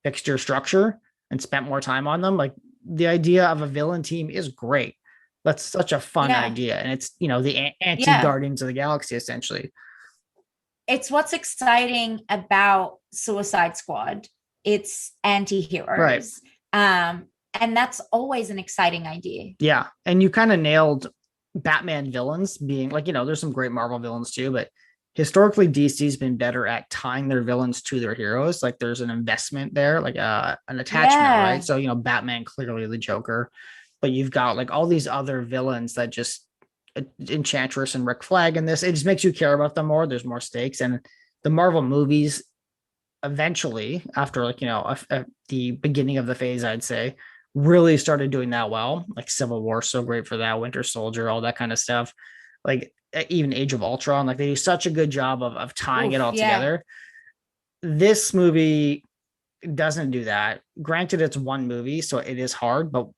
fixed your structure and spent more time on them. Like the idea of a villain team is great. That's such a fun idea, and it's the anti-Guardians of the Galaxy essentially. It's what's exciting about Suicide Squad. It's anti-heroes, right? And that's always an exciting idea. Yeah, and you kind of nailed Batman villains being like, there's some great Marvel villains too, but historically DC's been better at tying their villains to their heroes. Like there's an investment there, like an attachment, right? So, Batman, clearly the Joker, but you've got like all these other villains that just Enchantress and Rick Flag in this, it just makes you care about them more. There's more stakes. And the Marvel movies eventually, after like, the beginning of the phase, I'd say, really started doing that well. Like Civil War, so great for that. Winter Soldier, all that kind of stuff. Like even Age of Ultron, like they do such a good job of tying it all together. This movie doesn't do that. Granted, it's one movie, so it is hard, but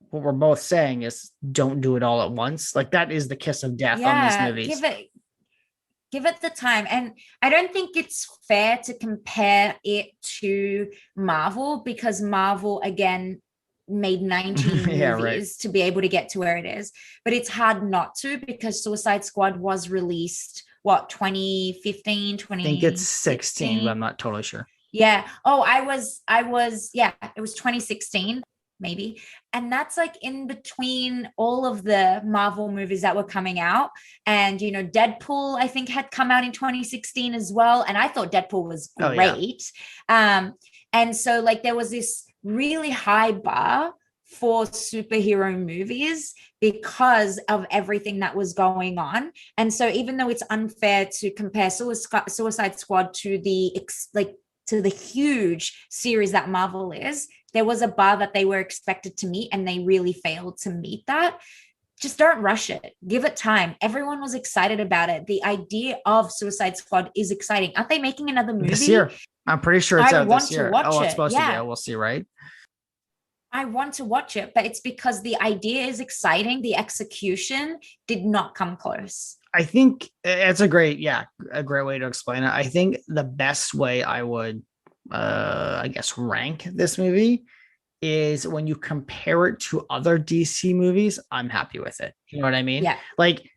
what we're both saying is don't do it all at once. Like that is the kiss of death on these movies. Give it the time. And I don't think it's fair to compare it to Marvel because Marvel, again, made 19 movies to be able to get to where it is, but it's hard not to because Suicide Squad was released 2015 20 I think it's 16, but I'm not totally sure. I was it was 2016 maybe, and that's like in between all of the Marvel movies that were coming out. And Deadpool I think had come out in 2016 as well, and I thought Deadpool was great. And so like there was this really high bar for superhero movies because of everything that was going on. And so even though it's unfair to compare Suicide Squad to the huge series that Marvel is, there was a bar that they were expected to meet and they really failed to meet that. Just don't rush it. Give it time. Everyone was excited about it. The idea of Suicide Squad is exciting. Aren't they making another movie this year? I'm pretty sure it's out this year. It's supposed to be. We'll see, right? I want to watch it, but it's because the idea is exciting. The execution did not come close. I think it's a great, yeah, a great way to explain it. I think the best way I would, I guess, rank this movie is when you compare it to other DC movies, I'm happy with it. You know what I mean? Yeah. Like,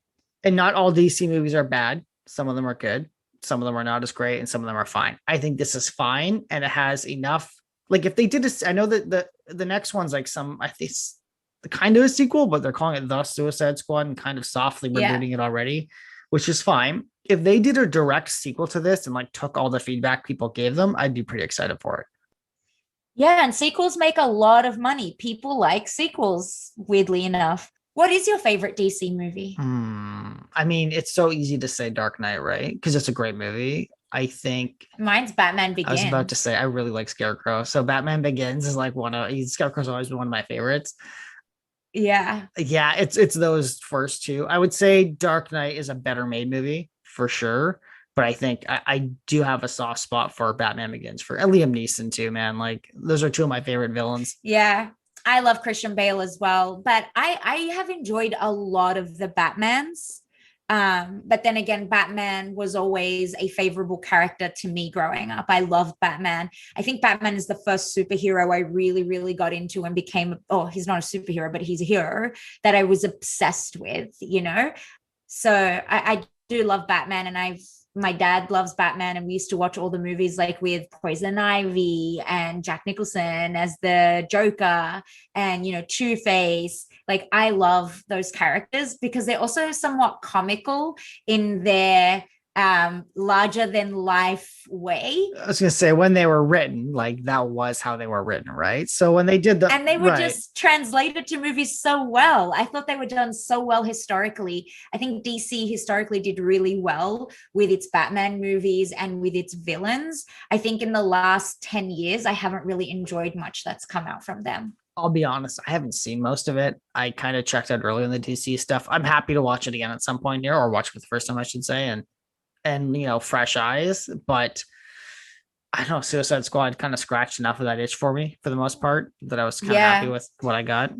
and not all DC movies are bad. Some of them are good. Some of them are not as great, and some of them are fine. I think this is fine, and it has enough. Like, if they did this, I know that the next one's like some, I think it's kind of a sequel, but they're calling it The Suicide Squad and kind of softly Yeah. rebooting it already, which is fine. If they did a direct sequel to this and like took all the feedback people gave them, I'd be pretty excited for it. Yeah, and sequels make a lot of money. People like sequels, weirdly enough. What is your favorite DC movie? I mean, it's so easy to say Dark Knight, right? Because it's a great movie. I think Mine's Batman I was about Begins. to say I really like Scarecrow. So Batman Begins is like Scarecrow's always been one of my favorites. Yeah. Yeah, it's those first two. I would say Dark Knight is a better made movie for sure. But I think I do have a soft spot for Batman Begins for Liam Neeson too, man. Like those are two of my favorite villains. Yeah. I love Christian Bale as well, but I have enjoyed a lot of the Batmans. But then again, Batman was always a favorable character to me growing up. I loved Batman. I think Batman is the first superhero I really, really got into and became, oh, he's not a superhero, but he's a hero that I was obsessed with, you know? So I do love Batman, and my dad loves Batman, and we used to watch all the movies like with Poison Ivy and Jack Nicholson as the Joker and, you know, Two-Face. Like, I love those characters because they're also somewhat comical in their larger than life way. I was gonna say when they were written, like that was how they were written, right? So when they did the And they were right, just translated to movies so well. I thought they were done so well historically. I think DC historically did really well with its Batman movies and with its villains. I think in the last 10 years, I haven't really enjoyed much that's come out from them. I'll be honest, I haven't seen most of it. I kind of checked out earlier in the DC stuff. I'm happy to watch it again at some point here, or watch it for the first time, I should say, and you know, fresh eyes. But I don't know, Suicide Squad kind of scratched enough of that itch for me for the most part that I was kind of happy with what I got.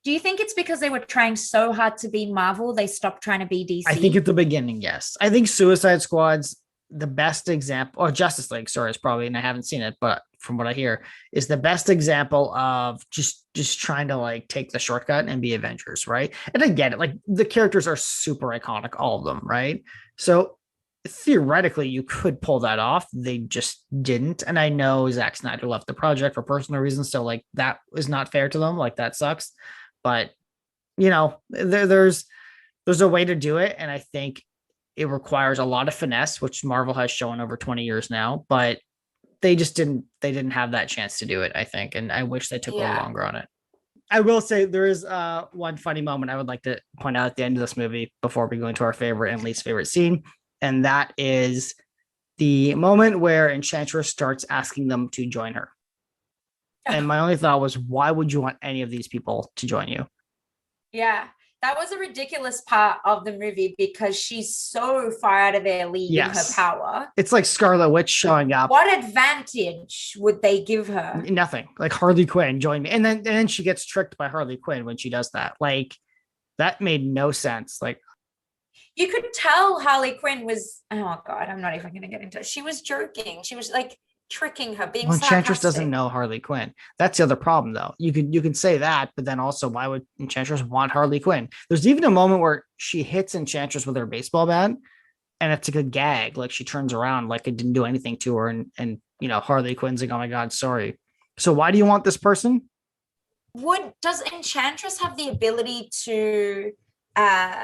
Do you think it's because they were trying so hard to be Marvel, they stopped trying to be DC? I think at the beginning, yes. I think Suicide Squad's the best example, or Justice League, sorry, is probably, and I haven't seen it, but from what I hear, is the best example of just trying to like take the shortcut and be Avengers, right? And I get it, like the characters are super iconic, all of them, right? So theoretically, you could pull that off. They just didn't. And I know Zack Snyder left the project for personal reasons, so like that is not fair to them. Like that sucks. But you know, there's a way to do it, and I think it requires a lot of finesse, which Marvel has shown over 20 years now, but they didn't have that chance to do it, I think. And I wish they took a little longer on it. I will say there is one funny moment I would like to point out at the end of this movie before we go into our favorite and least favorite scene. And that is the moment where Enchantress starts asking them to join her. And my only thought was, why would you want any of these people to join you? Yeah, that was a ridiculous part of the movie because she's so far out of their league in her power. It's like Scarlet Witch showing up. What advantage would they give her? Nothing. Like Harley Quinn, join me. And then she gets tricked by Harley Quinn when she does that. Like that made no sense. Like you could tell Harley Quinn was, oh God, I'm not even going to get into it. She was joking. She was like tricking her, being Enchantress sarcastic. doesn't know Harley Quinn. That's the other problem, though. You can say that, but then also, why would Enchantress want Harley Quinn? There's even a moment where she hits Enchantress with her baseball bat, and it's like a gag. Like she turns around, like it didn't do anything to her, and you know Harley Quinn's like, "Oh my God, sorry." So why do you want this person? Does Enchantress have the ability to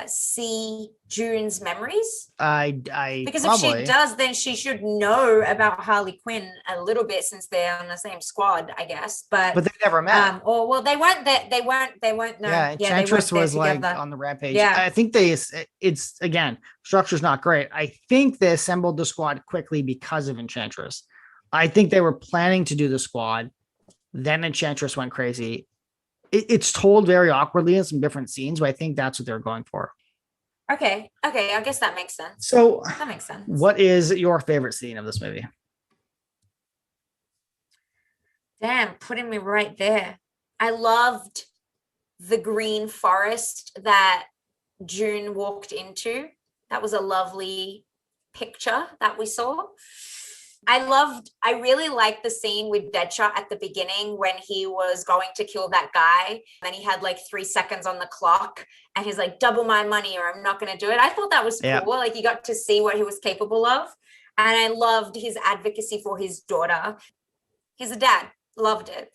see June's memories? Because probably. If she does, then she should know about Harley Quinn a little bit since they're on the same squad, I guess. But they never met. Or well, they weren't there. They weren't. No, yeah, Enchantress was like on the rampage. Yeah, I think it's again, structure's not great. I think they assembled the squad quickly because of Enchantress. I think they were planning to do the squad, then Enchantress went crazy. It's told very awkwardly in some different scenes, but I think that's what they're going for. Okay, I guess that makes sense. So that makes sense. What is your favorite scene of this movie? Damn, putting me right there. I loved the green forest that June walked into. That was a lovely picture that we saw. I really liked the scene with Deadshot at the beginning when he was going to kill that guy. And he had like 3 seconds on the clock and he's like, double my money or I'm not going to do it. I thought that was cool. Yeah. Like you got to see what he was capable of. And I loved his advocacy for his daughter. He's a dad. Loved it.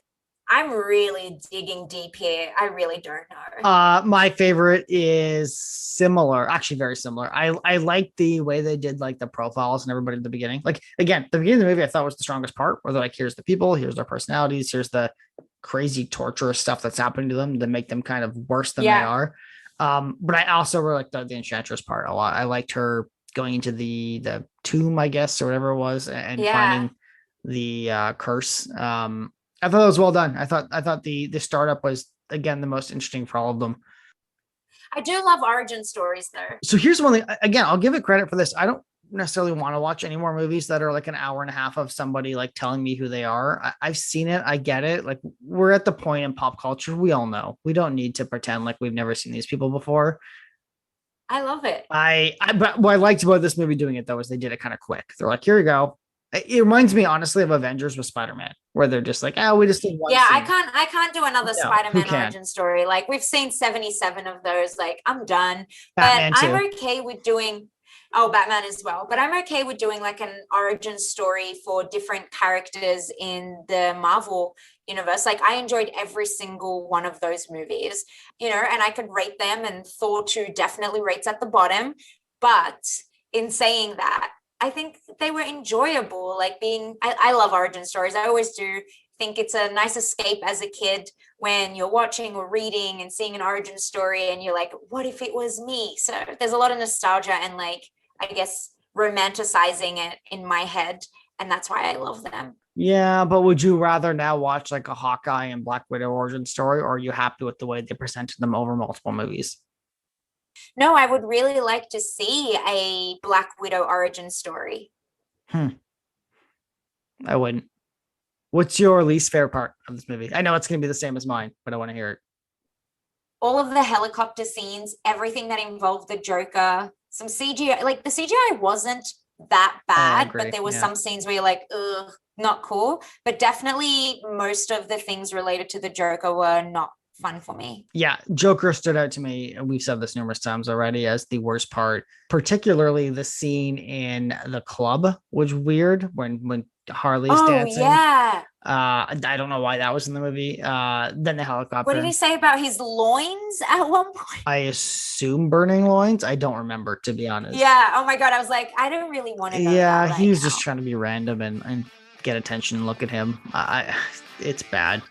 I'm really digging deep here. I really don't know. My favorite is similar, actually very similar. I like the way they did like the profiles and everybody at the beginning. Like again, the beginning of the movie I thought was the strongest part, where they're like, here's the people, here's their personalities, here's the crazy torturous stuff that's happening to them to make them kind of worse than they are. But I also really liked the Enchantress part a lot. I liked her going into the tomb, I guess, or whatever it was, and finding the curse. I thought that was well done. I thought the startup was again the most interesting for all of them. I do love origin stories though. So here's one thing. Again, I'll give it credit for this. I don't necessarily want to watch any more movies that are like an hour and a half of somebody like telling me who they are. I've seen it. I get it. Like we're at the point in pop culture. We all know. We don't need to pretend like we've never seen these people before. I love it. But what I liked about this movie doing it though is they did it kind of quick. They're like, here you go. It reminds me honestly of Avengers with Spider-Man, where they're just like, oh, we just did one. Yeah, scene. I can't do another Spider-Man origin story. Like we've seen 77 of those. Like I'm done. Batman but too. I'm okay with doing Batman as well. But I'm okay with doing like an origin story for different characters in the Marvel universe. Like I enjoyed every single one of those movies, and I could rate them, and Thor 2 definitely rates at the bottom. But in saying that, I think they were enjoyable. Like I love origin stories. I always do think it's a nice escape as a kid when you're watching or reading and seeing an origin story and you're like, what if it was me? So there's a lot of nostalgia and like, I guess, romanticizing it in my head. And that's why I love them. Yeah, but would you rather now watch like a Hawkeye and Black Widow origin story, or are you happy with the way they presented them over multiple movies? No, I would really like to see a Black Widow origin story. I wouldn't. What's your least favorite part of this movie? I know it's going to be the same as mine, but I want to hear it. All of the helicopter scenes, everything that involved the Joker, some CGI. Like the CGI wasn't that bad, but there were some scenes where you're like, ugh, not cool. But definitely most of the things related to the Joker were not fun for me. Yeah, Joker stood out to me. We've said this numerous times already as the worst part, particularly the scene in the club was weird when Harley's dancing. Yeah. I don't know why that was in the movie. Then the helicopter. What did he say about his loins at one point? I assume burning loins. I don't remember, to be honest. Yeah. Oh my God. I was like, I don't really want to know. Yeah, he was just trying to be random and get attention and look at him. It's bad.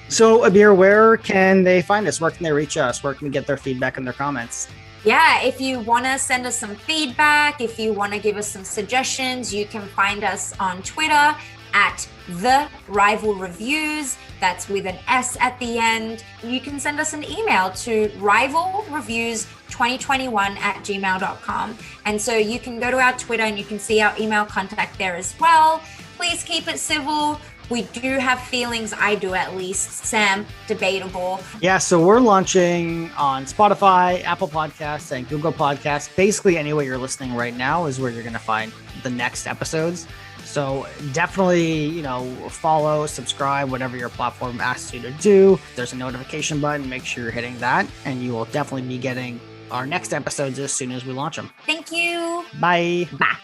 So, Abir, where can they find us? Where can they reach us? Where can we get their feedback and their comments? Yeah, if you want to send us some feedback, if you want to give us some suggestions, you can find us on Twitter at The Rival Reviews. That's with an S at the end. You can send us an email to rivalreviews2021@gmail.com. And so you can go to our Twitter and you can see our email contact there as well. Please keep it civil. We do have feelings, I do at least. Sam, debatable. Yeah, so we're launching on Spotify, Apple Podcasts, and Google Podcasts. Basically, anywhere you're listening right now is where you're going to find the next episodes. So definitely, follow, subscribe, whatever your platform asks you to do. There's a notification button. Make sure you're hitting that, and you will definitely be getting our next episodes as soon as we launch them. Thank you. Bye. Bye.